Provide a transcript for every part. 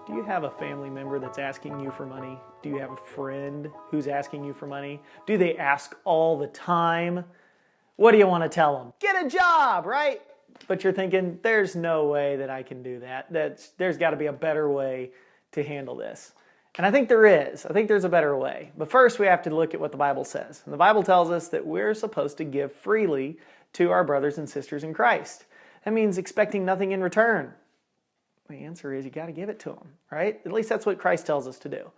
Do you have a family member that's asking you for money? Do you have a friend who's asking you for money? Do they ask all the time? What do you want to tell them? Get a job, right? But you're thinking, there's no way that I can do that. There's got to be a better way to handle this. And I think there is. I think there's a better way. But first, we have to look at what the Bible says. And the Bible tells us that we're supposed to give freely to our brothers and sisters in Christ. That means expecting nothing in return. The answer is you got to give it to them, right? At least that's what Christ tells us to do.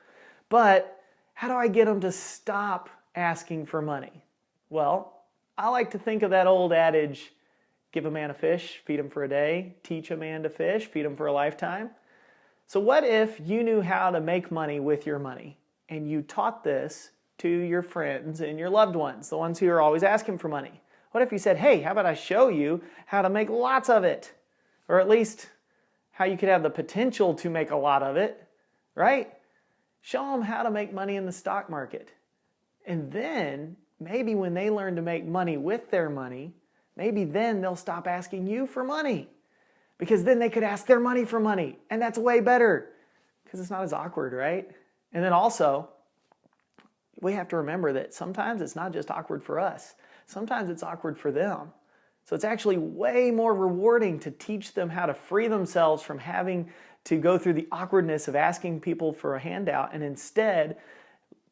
But how do I get them to stop asking for money? Well, I like to think of that old adage, give a man a fish, feed him for a day, teach a man to fish, feed him for a lifetime. So what if you knew how to make money with your money and you taught this to your friends and your loved ones, the ones who are always asking for money? What if you said, hey, how about I show you how to make lots of it? Or at least how you could have the potential to make a lot of it, right? Show them how to make money in the stock market. And then maybe when they learn to make money with their money, maybe then they'll stop asking you for money. Because then they could ask their money for money. And that's way better. Because it's not as awkward, right? And then also, we have to remember that sometimes it's not just awkward for us. Sometimes it's awkward for them. So it's actually way more rewarding to teach them how to free themselves from having to go through the awkwardness of asking people for a handout and instead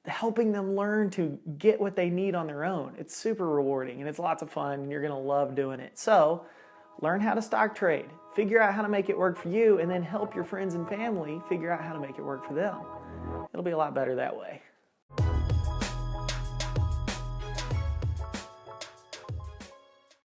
helping them learn to get what they need on their own. It's super rewarding and it's lots of fun and you're going to love doing it. So learn how to stock trade, figure out how to make it work for you, and then help your friends and family figure out how to make it work for them. It'll be a lot better that way.